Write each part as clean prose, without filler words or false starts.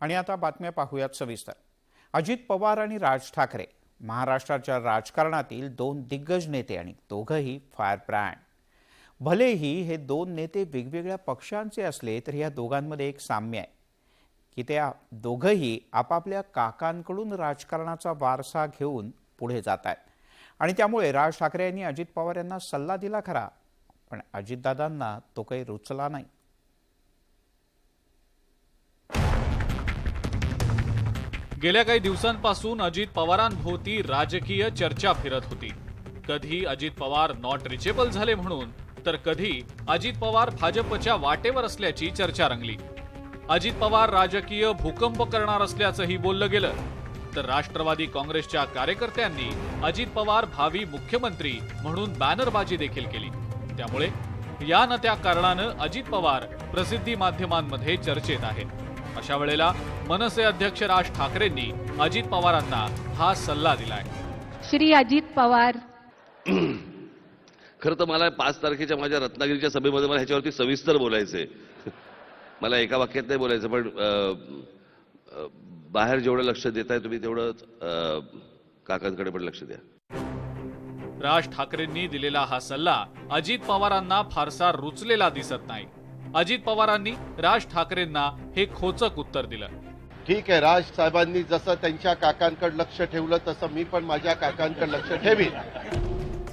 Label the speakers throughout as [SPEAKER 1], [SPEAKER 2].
[SPEAKER 1] आणि आता बातम्या पाहूयात सविस्तर। अजित पवार आणि राज ठाकरे महाराष्ट्राच्या राजकारणातील दोन दिग्गज नेते आणि दोघंही फायर ब्रँड। भलेही हे दोन नेते वेगवेगळ्या पक्षांचे असले तरी या दोघांमध्ये एक साम्य आहे की ते दोघंही आपापल्या काकांकडून राजकारणाचा वारसा घेऊन पुढे जात आहेत आणि त्यामुळे राज ठाकरे यांनी अजित पवार यांना सल्ला दिला खरा, पण अजितदादांना तो काही रुचला नाही।
[SPEAKER 2] गेल्या काही दिवसांपासून अजित पवारांभोवती राजकीय चर्चा फिरत होती। कधी अजित पवार नॉट रिचेबल झाले म्हणून, तर कधी अजित पवार भाजपच्या वाटेवर असल्याची चर्चा रंगली। अजित पवार राजकीय भूकंप करणार असल्याचंही बोललं गेलं, तर राष्ट्रवादी काँग्रेसच्या कार्यकर्त्यांनी अजित पवार भावी मुख्यमंत्री म्हणून बॅनरबाजी देखील केली। त्यामुळे या न त्या कारणानं अजित पवार प्रसिद्धी माध्यमांमध्ये चर्चेत आहेत। अशा वेळेला मनसे अध्यक्ष राज ठाकरेंनी अजित पवारांना हा सल्ला दिलाय।
[SPEAKER 3] श्री अजित पवार,
[SPEAKER 4] खरं तर मला 5 तारखेच्या माझ्या रत्नागिरीच्या सभेमध्ये मला ह्याच्यावरती सविस्तर बोलायचंय। मला एका वाक्यात नाही बोलायचं, पण बाहेर जेवढं लक्ष देताय तुम्ही तेवढं काकांकडे पण लक्ष द्या।
[SPEAKER 2] राज ठाकरेंनी दिलेला हा सल्ला अजित पवारांना फारसा रुचलेला दिसत नाही। अजित पवारांनी राज ठाकरेंना हे खोचक उत्तर दिलं।
[SPEAKER 5] ठीक आहे, राज साहेबांनी जसं त्यांच्या काकांकडे लक्ष ठेवलं तसं मी पण माझ्या काकांकडे लक्ष ठेवीन।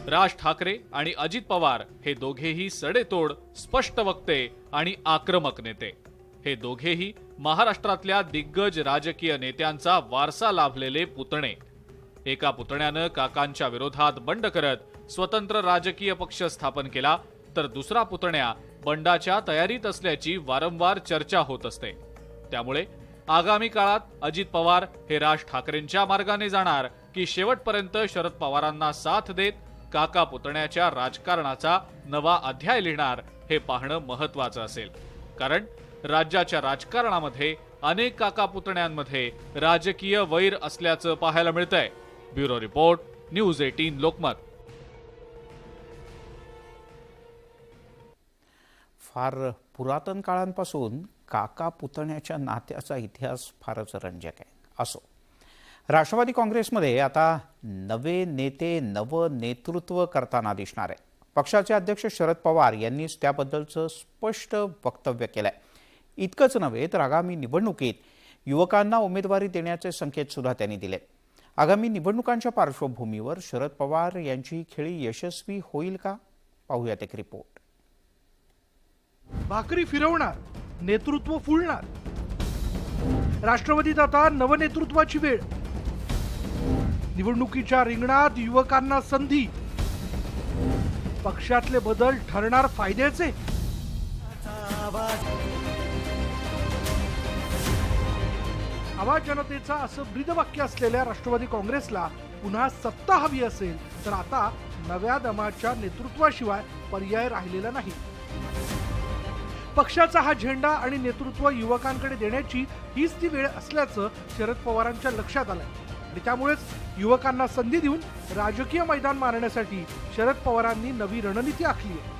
[SPEAKER 2] राज ठाकरे आणि अजित पवार हे दोघेही सडेतोड, स्पष्ट वक्ते आणि आक्रमक नेते। हे दोघेही महाराष्ट्रातल्या दिग्गज राजकीय नेत्यांचा वारसा लाभलेले पुतणे। एका पुतण्यानं काकांच्या विरोधात बंड करत स्वतंत्र राजकीय पक्ष स्थापन केला, तर दुसरा पुतण्या बंडाच्या तयारीत असल्याची वारंवार चर्चा होत असते। त्यामुळे आगामी काळात अजित पवार हे राज ठाकरेंच्या मार्गाने जाणार की शेवटपर्यंत शरद पवारांना साथ देत काका पुतण्याच्या राजकारणाचा नवा अध्याय लिहिणार हे पाहणं महत्त्वाचं असेल। कारण राज्याच्या राजकारणामध्ये अनेक काका पुतण्यांमध्ये राजकीय वैर असल्याचं पाहायला मिळतंय। Bureau report, news 18 Lokmat.
[SPEAKER 1] फार पुरातन काळांपासून काका पुतण्याच्या नात्याचा इतिहास फारच रंजक आहे। असो, राष्ट्रवादी काँग्रेसमध्ये आता नवे नेते नवं नेतृत्व करताना दिसणार आहे। पक्षाचे अध्यक्ष शरद पवार यांनीच त्याबद्दलचं स्पष्ट वक्तव्य केलंय। इतकंच नव्हे तर आगामी निवडणुकीत युवकांना उमेदवारी देण्याचे संकेत सुद्धा त्यांनी दिले। आगामी निवडणुकांच्या पार्श्वभूमीवर शरद पवार यांची खेळी यशस्वी होईल का, पाहूयात एक रिपोर्ट।
[SPEAKER 6] भाकरी फिरवणार, नेतृत्व फुलणार। राष्ट्रवादीत आता नवनेतृत्वाची वेळ। निवडणुकीच्या रिंगणात युवकांना संधी। पक्षातले बदल ठरणार फायद्याचे। आवाज जनतेचा असं ब्रीदवाक्य असलेल्या राष्ट्रवादी काँग्रेसला पुन्हा सत्ता हवी असेल तर आता नव्या दमाच्या नेतृत्वाशिवाय पर्याय राहिलेला नाही। पक्षाचा हा झेंडा आणि नेतृत्व युवकांकडे देण्याची हीच ती वेळ असल्याचं शरद पवारांच्या लक्षात आलंय आणि त्यामुळेच युवकांना संधी देऊन राजकीय मैदान मारण्यासाठी शरद पवारांनी नवी रणनीती आखली आहे।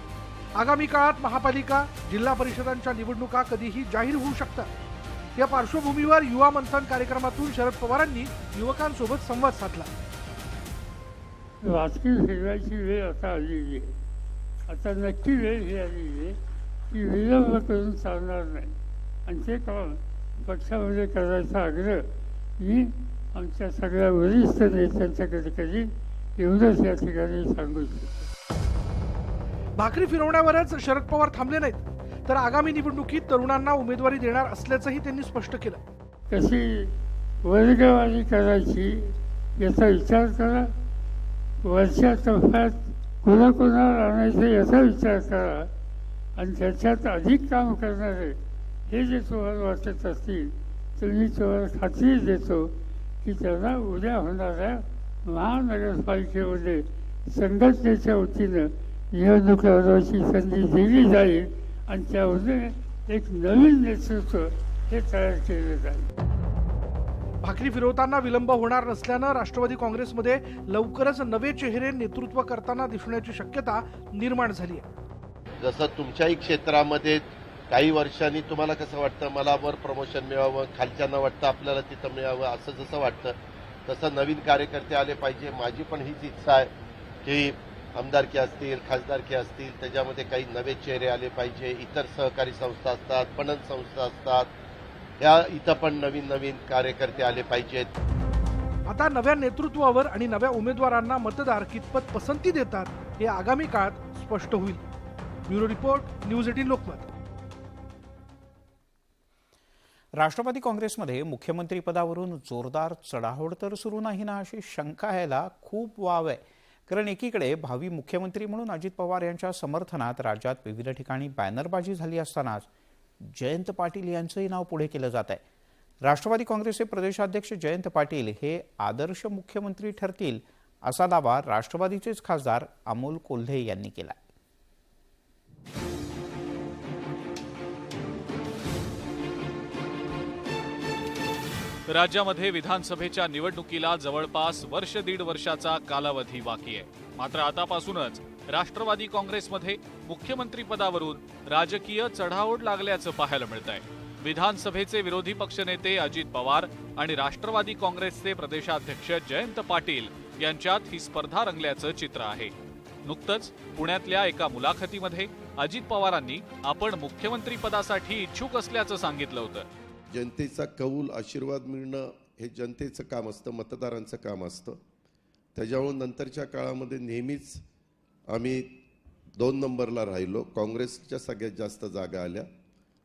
[SPEAKER 6] आगामी काळात महापालिका, जिल्हा परिषदांच्या निवडणुका कधीही जाहीर होऊ शकतात। या पार्श्वभूमीवर युवा मंथन कार्यक्रमातून शरद पवारांनी युवकांसोबत संवाद साधला।
[SPEAKER 7] राजकीय फिरवायची वेळ आता आलेली आहे। आता नक्की वेळ ही आलेली आहे की विलंब करून चालणार नाही आणि ते काम पक्षामध्ये करायचा आग्रह मी आमच्या सगळ्या वरिष्ठ नेत्यांच्याकडे करीन, एवढंच या ठिकाणी सांगू इच्छितो।
[SPEAKER 6] भाकरी फिरवण्यावरच शरद पवार थांबले नाहीत, तर आगामी निवडणुकीत तरुणांना उमेदवारी देणार असल्याचंही त्यांनी स्पष्ट केलं।
[SPEAKER 7] कशी वर्गवारी करायची याचा विचार करा, वरच्या टप्प्यात कोणाकोणाला आणायचं याचा विचार करा आणि त्याच्यात अधिक काम करणारे हे जे तुम्हाला वाटत असतील तर मी तुम्हाला खात्री देतो की त्यांना उद्या होणाऱ्या महानगरपालिकेमध्ये संघटनेच्या वतीनं निवडणूक लढवायची संधी दिली जाईल आणि त्यामध्ये एक नवीन नेतृत्व हे तयार केलं जाईल।
[SPEAKER 6] भाकरी फिरवताना विलंब होणार नसल्यानं राष्ट्रवादी काँग्रेसमध्ये लवकरच नवे चेहरे नेतृत्व करताना दिसण्याची शक्यता निर्माण झाली आहे।
[SPEAKER 5] जसं तुमच्याही क्षेत्रामध्ये काही वर्षांनी तुम्हाला कसं वाटतं मला वर प्रमोशन मिळावं, खालच्यांना वाटतं आपल्याला तिथं मिळावं, असं जसं वाटतं तसं नवीन कार्यकर्ते आले पाहिजे. माझी पण हीच इच्छा आहे की आमदारकी असतील, खासदारकी असतील, त्याच्यामध्ये काही नवे चेहरे आले पाहिजे. इतर सहकारी संस्था असतात, पणन संस्था असतात, या इथं पण नवीन नवीन कार्यकर्ते आले पाहिजेत.
[SPEAKER 6] आता नव्या नेतृत्वावर आणि नव्या उमेदवारांना मतदार कितपत पसंती देतात हे आगामी काळात स्पष्ट होईल. Bureau report, news 18 Lokmat.
[SPEAKER 1] राष्ट्रवादी काँग्रेसमध्ये मुख्यमंत्रीपदावरून जोरदार चढाओढ तर सुरू नाही ना, अशी शंका यायला खूप वाव आहे. कारण एकीकडे भावी मुख्यमंत्री म्हणून अजित पवार यांच्या समर्थनात राज्यात विविध ठिकाणी बॅनरबाजी झाली असतानाच जयंत पाटील यांचंही नाव पुढे केलं जात आहे. राष्ट्रवादी काँग्रेसचे प्रदेशाध्यक्ष जयंत पाटील हे आदर्श मुख्यमंत्री ठरतील असा दावा राष्ट्रवादीचेच खासदार अमोल कोल्हे यांनी केला.
[SPEAKER 2] राज्यामध्ये विधानसभेच्या निवडणुकीला जवळपास वर्ष दीड वर्षाचा कालावधी बाकी आहे. मात्र आतापासूनच राष्ट्रवादी काँग्रेसमध्ये मुख्यमंत्रीपदावरून राजकीय चढाओढ लागल्याचं पाहायला मिळतंय. विधानसभेचे विरोधी पक्षनेते अजित पवार आणि राष्ट्रवादी काँग्रेसचे प्रदेशाध्यक्ष जयंत पाटील यांच्यात ही स्पर्धा रंगल्याचं चित्र आहे. नुकतंच पुण्यातल्या एका मुलाखतीमध्ये अजित पवारांनी आपण मुख्यमंत्रीपदासाठी इच्छुक असल्याचं सांगितलं होतं.
[SPEAKER 5] जनतेचा कौल, आशीर्वाद मिळणं हे जनतेचं काम असतं, मतदारांचं काम असतं. त्याच्यामुळे नंतरच्या काळामध्ये नेहमीच आम्ही 2 नंबरला राहिलो. काँग्रेसच्या सगळ्यात जास्त जागा आल्या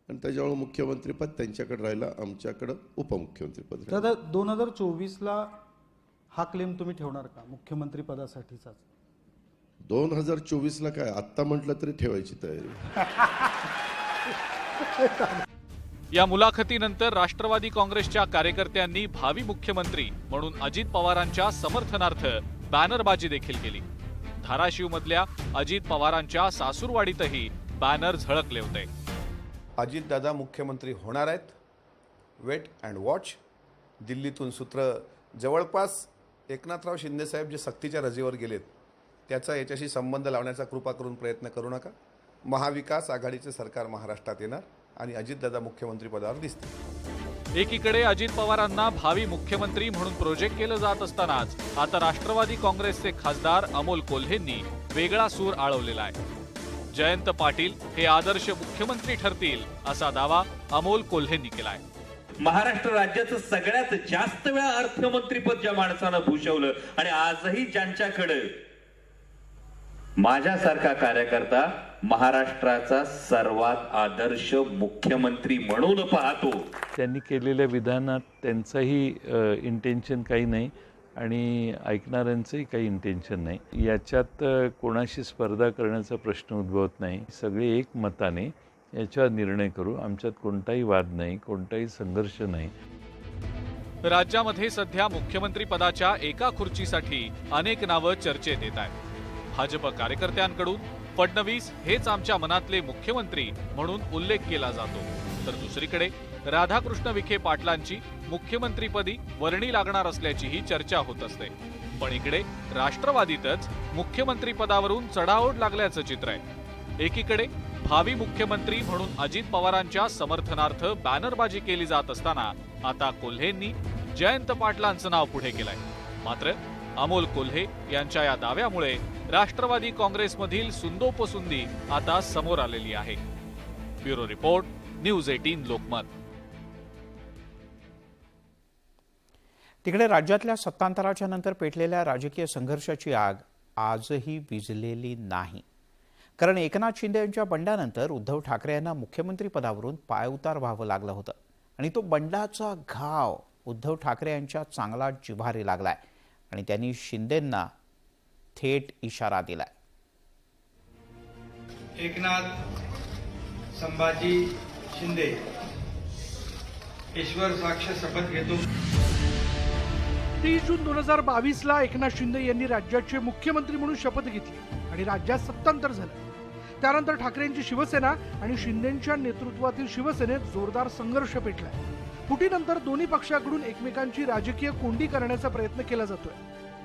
[SPEAKER 5] आणि त्याच्यामुळे मुख्यमंत्रीपद त्यांच्याकडे राहिलं, आमच्याकडं उपमुख्यमंत्रीपद.
[SPEAKER 8] दादा 2024ला हा क्लेम तुम्ही ठेवणार का मुख्यमंत्रीपदासाठीचा?
[SPEAKER 5] 2024ला काय आत्ता म्हटलं तरी ठेवायची तयारी.
[SPEAKER 2] या मुलाखतीनंतर राष्ट्रवादी काँग्रेसच्या कार्यकर्त्यांनी भावी मुख्यमंत्री म्हणून अजित पवारांच्या समर्थनार्थ बॅनरबाजी देखील केली. धाराशिवमधल्या अजित पवारांच्या सासूरवाडीतही बॅनर झळकले होते.
[SPEAKER 9] अजितदादा मुख्यमंत्री होणार आहेत, वेट अँड वॉच. दिल्लीतून सूत्र जवळपास एकनाथराव शिंदेसाहेब जे सक्तीच्या रजेवर गेलेत त्याचा याच्याशी संबंध लावण्याचा कृपा करून प्रयत्न करू नका. महाविकास आघाडीचे सरकार महाराष्ट्रात येणार आणि अजितदादा मुख्यमंत्री पदावर दिसतील.
[SPEAKER 2] एकीकडे अजित पवारांना भावी मुख्यमंत्री म्हणून प्रोजेक्ट केलं जात असतानाच आता राष्ट्रवादी काँग्रेसचे खासदार अमोल कोल्हेंनी वेगळा सूर आळवलेला आहे. जयंत पाटील हे आदर्श मुख्यमंत्री ठरतील असा दावा अमोल कोल्हेंनी केलाय.
[SPEAKER 10] महाराष्ट्र राज्याचं सगळ्यात जास्त वेळा अर्थमंत्रीपद ज्या माणसानं भूषवलं आणि आजही ज्यांच्याकडे माझ्यासारखा कार्यकर्ता महाराष्ट्राचा सर्वात आदर्श मुख्यमंत्री म्हणून पाहतो.
[SPEAKER 11] त्यांनी केलेल्या विधानात त्यांचंही इंटेन्शन काही नाही आणि ऐकणाऱ्यांचंही काही इंटेन्शन नाही. याच्यात कोणाशी स्पर्धा करण्याचा प्रश्न उद्भवत नाही. सगळे एक मताने याच्यावर निर्णय करू. आमच्यात कोणताही वाद नाही, कोणताही संघर्ष नाही.
[SPEAKER 2] राज्यामध्ये सध्या मुख्यमंत्री पदाच्या एका खुर्चीसाठी अनेक नावं चर्चेत येत आहेत. भाजप कार्यकर्त्यांकडून फडणवीस हेच आमच्या मनातले मुख्यमंत्री म्हणून उल्लेख केला जातो, तर दुसरीकडे राधाकृष्ण विखे पाटलांची मुख्यमंत्रीपदी वर्णी लागणार असल्याचीही चर्चा होत असते. पण इकडे राष्ट्रवादीतच मुख्यमंत्रीपदावरून चढाओढ लागल्याचं चित्र आहे. एकीकडे भावी मुख्यमंत्री म्हणून अजित पवारांच्या समर्थनार्थ बॅनरबाजी केली जात असताना आता कोल्हेंनी जयंत पाटलांचं नाव पुढे केलंय. मात्र अमोल कोल्हे यांच्या या दाव्यामुळे राष्ट्रवादी काँग्रेसमधील सुंदोपसुंदी आता समोर आलेली आहे. Bureau report, news 18 Lokmat.
[SPEAKER 1] तिकडे राज्यातल्या सत्तांतराच्या नंतर पेटलेल्या राजकीय संघर्षाची आग आजही विझलेली नाही. कारण एकनाथ शिंदे यांच्या बंडानंतर उद्धव ठाकरे यांना मुख्यमंत्रीपदावरून पायउतार व्हावं लागलं होतं आणि तो बंडाचा घाव उद्धव ठाकरे यांच्या चांगला जिव्हारी लागलाय आणि त्यांनी शिंदेंना थेट इशारा दिलाय.
[SPEAKER 12] एकनाथ संभाजी शिंदे ईश्वर साक्ष शपथ घेतो.
[SPEAKER 6] 30 जून 2022ला एकनाथ शिंदे यांनी राज्याचे मुख्यमंत्री म्हणून शपथ घेतली आणि राज्यात सत्तांतर झालं. त्यानंतर ठाकरेंची शिवसेना आणि शिंदेंच्या नेतृत्वातील शिवसेनेत जोरदार संघर्ष पेटलाय. फुटीनंतर दोन्ही पक्षाकडून एकमेकांची राजकीय कोंडी करण्याचा प्रयत्न केला जातोय.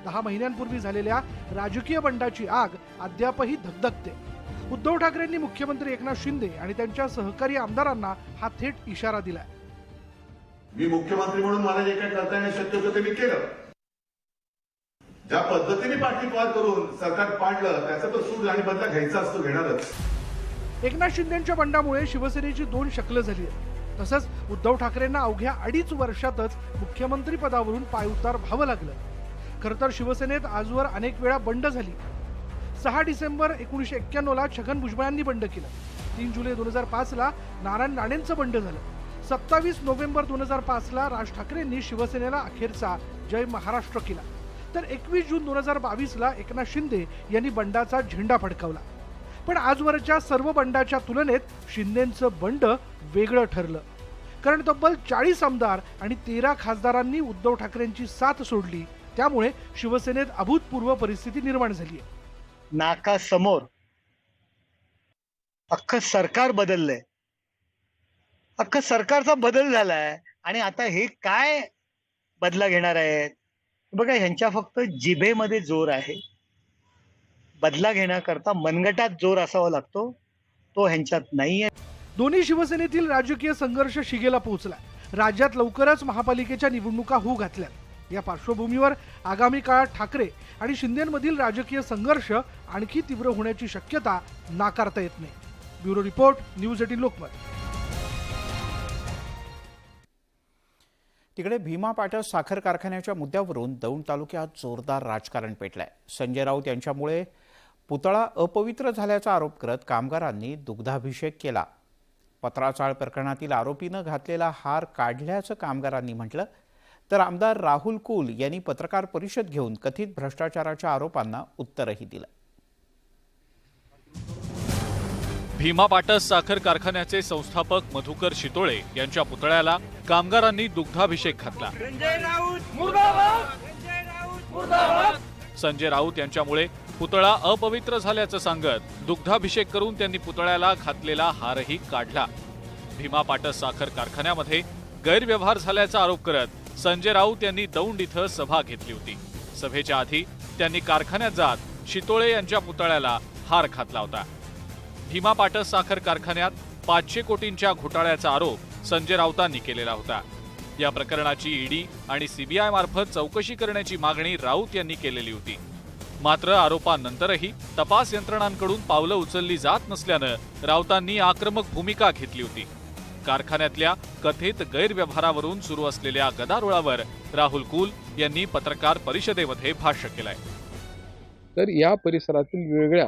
[SPEAKER 6] 10 महिन्यांपूर्वी झालेल्या राजकीय बंडाची आग अद्यापही धगधगते. उद्धव ठाकरेंनी मुख्यमंत्री एकनाथ शिंदे आणि त्यांच्या सहकारी आमदारांना हा थेट इशारा दिलाय.
[SPEAKER 5] मी मुख्यमंत्री म्हणून मला जे काही करता येणं शक्य होतं ते मी केलं. ज्या पद्धतीने पाठीपाठ करून सरकार पाडलं त्याचा तो सूड आणि बदला घ्यायचा असतो, घेणारच.
[SPEAKER 6] एकनाथ शिंदेच्या बंडामुळे शिवसेनेची दोन शकलं झाली आहे. तसंच उद्धव ठाकरेंना अवघ्या 2.5 वर्षातच मुख्यमंत्री पदावरून पायउतार व्हावं लागलं. खरं तर शिवसेनेत आजवर अनेक वेळा बंड झाली. 6 डिसेंबर 1991ला छगन भुजबळांनी बंड केलं. 3 जुलै 2005ला नारायण राणेंचं बंड झालं. 27 नोव्हेंबर 2005ला राज ठाकरेंनी शिवसेनेला अखेरचा जय महाराष्ट्र केला. तर 21 जून 2022ला एकनाथ शिंदे यांनी बंडाचा झेंडा फडकावला. पण आजवरच्या सर्व बंडाच्या तुलनेत शिंदेंचं बंड वेगळं ठरलं. कारण तब्बल 40 आमदार आणि 13 खासदारांनी उद्धव ठाकरेंची साथ सोडली. त्यामुळे शिवसेनेत अभूतपूर्व परिस्थिती निर्माण झाली आहे.
[SPEAKER 12] नाकासमोर अख्खं सरकार बदललंय, अख्खं सरकारचा बदल झालाय आणि आता हे काय बदला घेणार आहेत? बघा, ह्यांच्या फक्त जिभेमध्ये जोर आहे. बदला घेण्याकरता मनगटात जोर असावा लागतो, तो ह्यांच्यात नाहीये.
[SPEAKER 6] दोन्ही शिवसेनेतील राजकीय संघर्ष शिगेला पोहोचला. राज्यात लवकरच महापालिकेच्या निवडणुका होऊ घातल्या. या पार्श्वभूमीवर आगामी काळात ठाकरे आणि शिंदेमधील राजकीय संघर्ष आणखी तीव्र होण्याची शक्यता नाकारता येत नाही. Bureau report, news 18 Lokmat.
[SPEAKER 1] तिकडे भीमा पाटस साखर कारखान्याच्या मुद्द्यावरून दौंड तालुक्यात जोरदार राजकारण पेटलंय. संजय राऊत यांच्यामुळे पुतळा अपवित्र झाल्याचा आरोप करत कामगारांनी दुग्धाभिषेक केला. पत्राचाळ प्रकरणातील आरोपीनं घातलेला हार काढल्याचं कामगारांनी म्हटलं. तर आमदार राहुल कुल यांनी पत्रकार परिषद घेऊन कथित भ्रष्टाचाराच्या आरोपांना उत्तरही दिलं.
[SPEAKER 2] भीमा पाटस साखर कारखान्याचे संस्थापक मधुकर शितोळे यांच्या पुतळ्याला कामगारांनी दुग्धाभिषेक घातला. संजय राऊत यांच्यामुळे पुतळा अपवित्र झाल्याचं सांगत दुग्धाभिषेक करून त्यांनी पुतळ्याला घातलेला हारही काढला. भीमा पाटस साखर कारखान्यामध्ये गैरव्यवहार झाल्याचा आरोप करत संजय राऊत यांनी दौंड इथं सभा घेतली होती. सभेच्या आधी त्यांनी कारखान्यात जात शितोळे यांच्या पुतळ्याला हार घातला होता. भीमा पाटस साखर कारखान्यात 500 कोटींच्या घोटाळ्याचा आरोप संजय राऊतांनी केलेला होता. या प्रकरणाची ईडी आणि सीबीआय मार्फत चौकशी करण्याची मागणी राऊत यांनी केलेली होती. मात्र आरोपानंतरही तपास यंत्रणांकडून पावलं उचलली जात नसल्यानं राऊतांनी आक्रमक भूमिका घेतली होती. कारखान्यातल्या कथित गैरव्यवहारावरून सुरू असलेल्या गदारोळावर राहुल कुल यांनी पत्रकार परिषदेमध्ये भाष्य केलंय.
[SPEAKER 13] तर या परिसरातील वेगवेगळ्या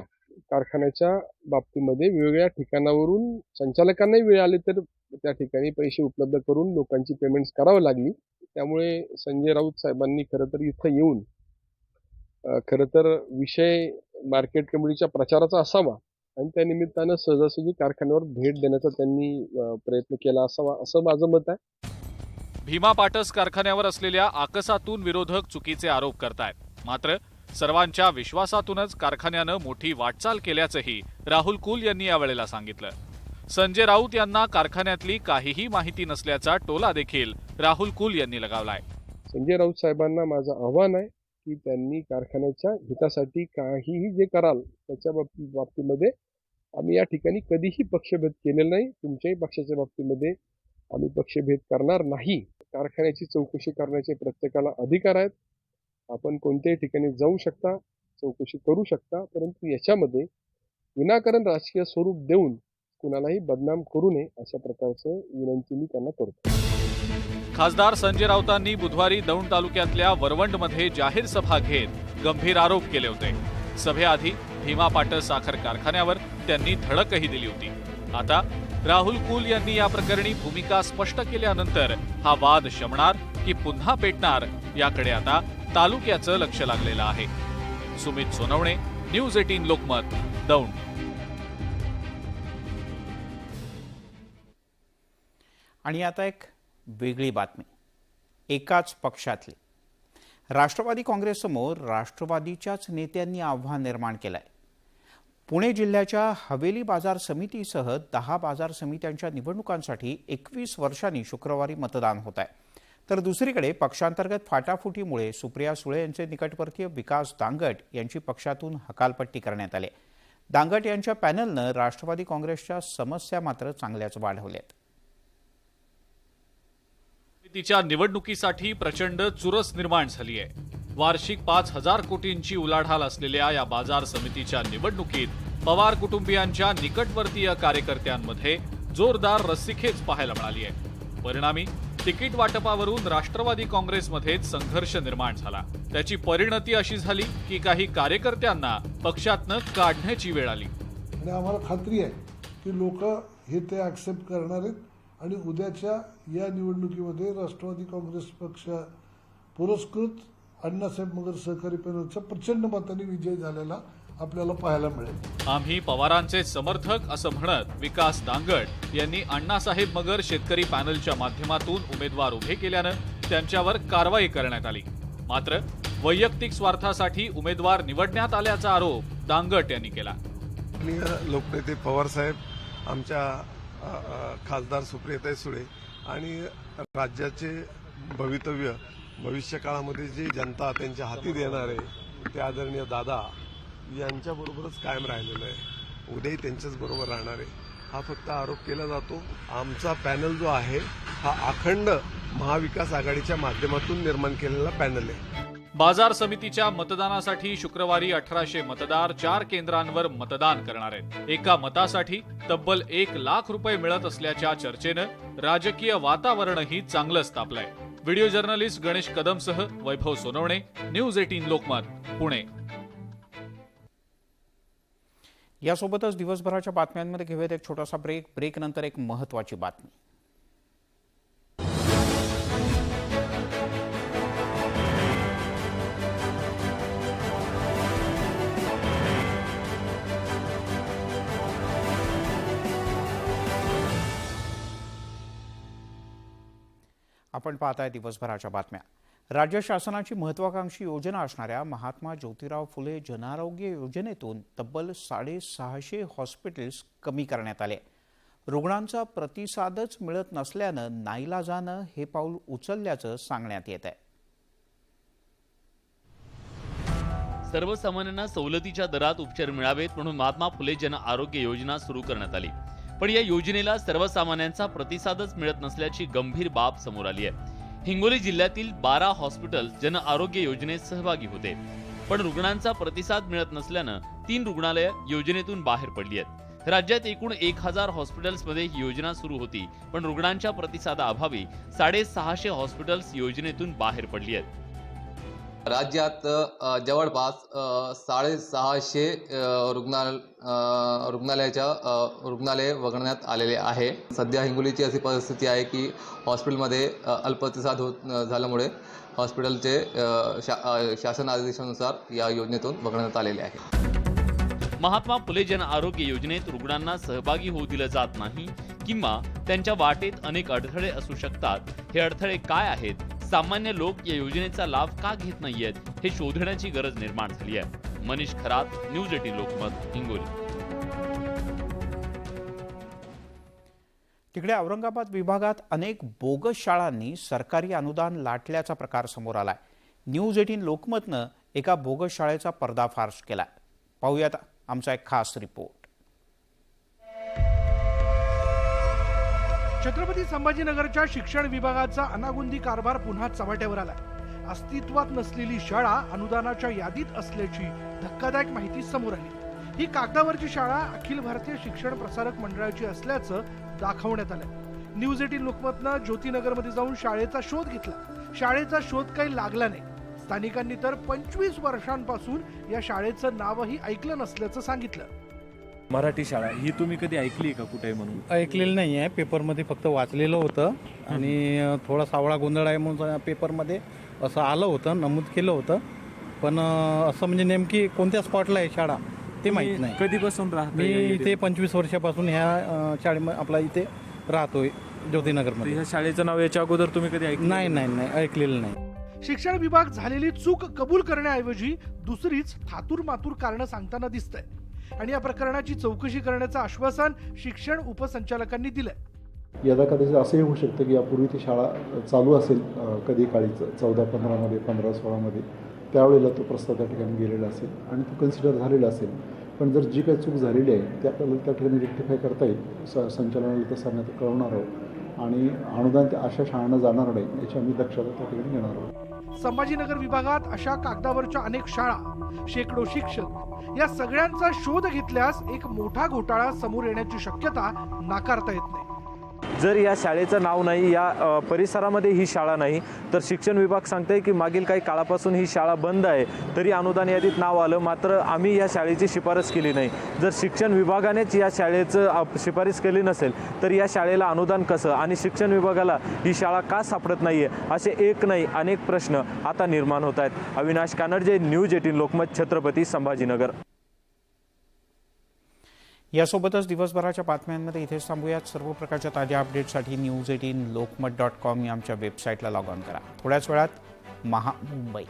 [SPEAKER 13] कारखान्याच्या बाबतीमध्ये वेगवेगळ्या ठिकाणावरून संचालकांनाही वेळ आले तर त्या ठिकाणी पैसे उपलब्ध करून लोकांची पेमेंट्स करावी लागली. त्यामुळे संजय राऊत साहेबांनी खरं तर इथं येऊन खरं तर विषय मार्केट कमिटीच्या प्रचाराचा असावा आणि त्या निमित्तानं सहजासहजी कारखान्यावर भेट देण्याचा त्यांनी प्रयत्न केला असावा असं माझं मत आहे.
[SPEAKER 2] भीमा पाटस कारखान्यावर असलेल्या आकसातून विरोधक चुकीचे आरोप करतायत. मात्र सर्वांच्या विश्वासातूनच कारखान्यानं मोठी वाटचाल केल्याचंही राहुल कुल यांनी यावेळेला सांगितलं. संजय राऊत यांना कारखान्यातली काहीही माहिती नसल्याचा टोला देखील राहुल कुल यांनी लगावलाय.
[SPEAKER 13] संजय राऊत साहेबांना माझं आव्हान आहे की त्यांनी कारखान्याच्या हितासाठी काहीही जे कराल त्याच्या बाबतीमध्ये आम्ही या ठिकाणी कधीही पक्षभेद केलेला नाही. तुमच्याही पक्षाच्या बाबतीमध्ये आम्ही पक्षभेद करणार नाही. कारखान्याची चौकशी करण्याचे प्रत्येकाला अधिकार आहेत. आपण कोणत्याही ठिकाणी जाऊ शकता, चौकशी करू शकता, परंतु याच्यामध्ये विनाकारण राजकीय स्वरूप देऊन कुणालाही बदनाम करू नये अशा प्रकारचं विनंती मी त्यांना करतो.
[SPEAKER 2] खासदार संजय राऊतांनी बुधवारी दौंड तालुक्यातल्या वरवंडमध्ये जाहीर सभा घेत गंभीर आरोप केले होते. सभेआधी भीमा पाटस साखर कारखान्यावर त्यांनी धडकही दिली होती. आता राहुल कुल यांनी या प्रकरणी भूमिका स्पष्ट केल्यानंतर हा वाद शमणार की पुन्हा पेटणार याकडे आता तालुक्याचं लक्ष लागलेलं आहे. सुमित सोनवणे, न्यूज 18 लोकमत, दौंड.
[SPEAKER 1] आणि आता एक वेगळी बातमी. एकाच पक्षातली राष्ट्रवादी काँग्रेससमोर राष्ट्रवादीच्याच नेत्यांनी आव्हान निर्माण केलंय. पुणे जिल्ह्याच्या हवेली बाजार समितीसह 10 बाजार समित्यांच्या निवडणुकांसाठी 21 वर्षांनी शुक्रवारी मतदान होत आहे. तर दुसरीकडे पक्षांतर्गत फाटाफुटीमुळे सुप्रिया सुळे यांचे निकटवर्तीय विकास दांगट यांची पक्षातून हकालपट्टी करण्यात आली. दांगट यांच्या पॅनलनं राष्ट्रवादी काँग्रेसच्या समस्या मात्र चांगल्याच वाढवल्यात.
[SPEAKER 2] समितीच्या निवडणुकीसाठी प्रचंड चुरस निर्माण झाली आहे. वार्षिक 5,000 कोटींची उलाढाल असलेल्या या बाजार समितीच्या निवडणुकीत पवार कुटुंबियांच्या निकटवर्तीय कार्यकर्त्यांमध्ये जोरदार रस्सीखेच पाहायला मिळाली आहे. परिणामी तिकीट वाटपावरून राष्ट्रवादी काँग्रेसमध्ये संघर्ष निर्माण झाला. त्याची परिणती अशी झाली की काही कार्यकर्त्यांना पक्षातनं काढण्याची वेळ आली.
[SPEAKER 14] आणि आम्हाला खात्री आहे की लोक हे ते ॲक्सेप्ट करणार आहेत आणि उद्याच्या या निवडणुकीमध्ये राष्ट्रवादी काँग्रेस पक्ष पुरस्कृत अण्णासाहेब मगर सहकारी पॅनलचा प्रचंड मताने विजय झालेला आपल्याला पाहायला मिळेल.
[SPEAKER 2] आम्ही पवारांचे समर्थक असं म्हणत विकास दांगट यांनी अण्णासाहेब मगर शेतकरी पॅनलच्या माध्यमातून उमेदवार उभे केल्यानं त्यांच्यावर कारवाई करण्यात आली. मात्र वैयक्तिक स्वार्थासाठी उमेदवार निवडण्यात आल्याचा आरोप दांगट यांनी केला.
[SPEAKER 14] लोकनेते पवार साहेब, आमच्या खासदार सुप्रियाताई सुळे आणि राज्याचे भवितव्य भविष्य काळामध्ये जी जनता त्यांच्या हाती देणार आहे ते आदरणीय दादा यांच्याबरोबरच कायम राहिलेलं आहे. उद्याही त्यांच्याच बरोबर राहणार आहे. हा फक्त आरोप केला जातो. आमचा पॅनल जो आहे हा अखंड महाविकास आघाडीच्या माध्यमातून निर्माण केलेला पॅनल आहे.
[SPEAKER 2] बाजार समितीच्या मतदानासाठी शुक्रवारी 1800 मतदार 4 केंद्रांवर मतदान करणार आहेत. एका मतासाठी तब्बल 1 लाख रुपये मिळत असल्याच्या चर्चेनं राजकीय वातावरणही चांगलंच तापलंय. व्हिडिओ जर्नलिस्ट गणेश कदमसह वैभव सोनवणे, न्यूज 18 लोकमत, पुणे.
[SPEAKER 1] यासोबतच दिवसभराच्या बातम्यांमध्ये घेऊयात एक छोटासा ब्रेक नंतर एक महत्त्वाची बातमी. आपण पाहताय दिवसभराच्या बातम्या. राज्य शासनाची महत्वाकांक्षी योजना असणाऱ्या महात्मा ज्योतिराव फुले जनआरोग्य योजनेतून तब्बल 650 हॉस्पिटल्स कमी करण्यात आले. रुग्णांचा प्रतिसादच मिळत नसल्यानं नाईलाजानं हे पाऊल उचलल्याचं सांगण्यात येत आहे.
[SPEAKER 15] सर्वसामान्यांना सवलतीच्या दरात उपचार मिळावेत म्हणून महात्मा फुले जन आरोग्य योजना सुरू करण्यात आली. पण या योजनेला सर्वसामान्यांचा प्रतिसादच मिळत नसल्याची गंभीर बाब समोर आली आहे. हिंगोली जिल्ह्यातील 12 हॉस्पिटल जन आरोग्य योजनेत सहभागी होते, पण रुग्णांचा प्रतिसाद मिळत नसल्यानं 3 रुग्णालय योजनेतून बाहेर पडली आहेत. राज्यात एकूण 1000 हॉस्पिटल्समध्ये ही योजना सुरू होती, पण रुग्णांच्या प्रतिसादाअभावी 650 हॉस्पिटल्स योजनेतून बाहेर पडली आहेत.
[SPEAKER 16] राज्यात जवळपास 650 रुग्णालय वगळण्यात आलेले आहे. सध्या हिंगोलीची अशी परिस्थिती आहे की हॉस्पिटलमध्ये अल्पप्रतिसाद झाल्यामुळे हॉस्पिटलचे शासन आदेशानुसार या योजनेतून वगळण्यात आलेले आहे.
[SPEAKER 15] महात्मा फुले जन आरोग्य योजनेत रुग्णांना सहभागी होऊ दिलं जात नाही किंवा त्यांच्या वाटेत अनेक अडथळे असू शकतात. हे अडथळे काय आहेत? सामान्य लोक या योजनेचा लाभ का घेत नाहीयेत हे शोधण्याची गरज निर्माण झाली आहे. मनीष खरात, न्यूज 18 लोकमत, हिंगोली.
[SPEAKER 1] तिकडे औरंगाबाद विभागात अनेक बोगस शाळांनी सरकारी अनुदान लाटल्याचा प्रकार समोर आलाय. न्यूज 18 लोकमतनं एका बोगस शाळेचा पर्दाफाश केलाय. पाहूयात आमचा एक खास रिपोर्ट.
[SPEAKER 6] छत्रपती संभाजीनगरच्या शिक्षण विभागाचा अनागोंदी कारभार पुन्हा चव्हाट्यावर आला. अस्तित्वात नसलेली शाळा अनुदानाच्या यादीत असल्याची धक्कादायक माहिती समोर आली. ही कागदावरची शाळा अखिल भारतीय शिक्षण प्रसारक मंडळाची असल्याचं दाखवण्यात आलं. न्यूज 18 लोकमतनं ज्योतिनगरमध्ये जाऊन शाळेचा शोध घेतला. शाळेचा शोध काही लागला नाही. स्थानिकांनी तर 25 वर्षांपासून या शाळेचं नावही ऐकलं नसल्याचं सांगितलं.
[SPEAKER 17] मराठी शाळा ही तुम्ही कधी ऐकली का कुठे? म्हणून
[SPEAKER 18] ऐकलेलं नाही आहे. पेपरमध्ये फक्त वाचलेलं होतं आणि थोडा सावळा गोंधळ आहे म्हणून पेपरमध्ये असं आलं होतं, नमूद केलं होतं. पण असं म्हणजे नेमकी कोणत्या स्पॉटला आहे शाळा ते माहीत नाही.
[SPEAKER 17] कधीपासून राहता?
[SPEAKER 18] मी इथे 25 वर्षापासून ह्या शाळेमध्ये आपला इथे राहतोय ज्योतिनगरमध्ये.
[SPEAKER 17] ह्या शाळेचं नाव याच्या अगोदर तुम्ही कधी ऐकलं?
[SPEAKER 18] नाही ऐकलेलं नाही.
[SPEAKER 6] शिक्षण विभाग झालेली चूक कबूल करण्याऐवजी दुसरीच थातूर मातूर कारणं सांगताना दिसतंय आणि या प्रकरणाची चौकशी करण्याचं आश्वासन शिक्षण उपसंचालकांनी दिलंय.
[SPEAKER 19] यदा कदाचित असंही होऊ शकतं की यापूर्वी ती शाळा चालू असेल कधी काळी 14-15 मध्ये 15-16 मध्ये, त्यावेळेला तो प्रस्ताव त्या ठिकाणी गेलेला असेल आणि तो कन्सिडर झालेला असेल पण जर जी काही चूक झालेली आहे ती आपल्याला त्या ठिकाणी रेक्टिफाय करता येईल. संचालनालय तसं आम्ही कळवणार आहोत आणि अनुदान त्या अशा शाळांना जाणार नाही याची आम्ही दक्षता त्या ठिकाणी घेणार आहोत.
[SPEAKER 6] संभाजीनगर विभागात अशा कागदावरच्या अनेक शाळा, शेकडो शिक्षक या सगळ्यांचा शोध घेतल्यास एक मोठा घोटाळा समोर येण्याची शक्यता नाकारता येत नाही.
[SPEAKER 17] जर या शाळेचं नाव नाही, या परिसरामध्ये ही शाळा नाही, तर शिक्षण विभाग सांगते की मागील काही काळापासून ही शाळा बंद आहे, तरी अनुदान यादीत नाव आलं, मात्र आम्ही या शाळेची शिफारस केली नाही. जर शिक्षण विभागानेच या शाळेचं शिफारस केली नसेल तर या शाळेला अनुदान कसं आणि शिक्षण विभागाला ही शाळा का सापडत नाहीये, असे एक नाही अनेक प्रश्न आता निर्माण होत आहेत. अविनाश कानडजे, न्यूज 18 लोकमत, छत्रपती संभाजीनगर.
[SPEAKER 1] यासोबतच दिवसभराच्या बातम्यांमध्ये इथेच थांबूयात. सर्व प्रकारच्या ताज्या अपडेटसाठी न्यूज 18 लोकमत.com या आमच्या वेबसाईटला लॉग ऑन करा. थोड्याच वेळात मुंबई.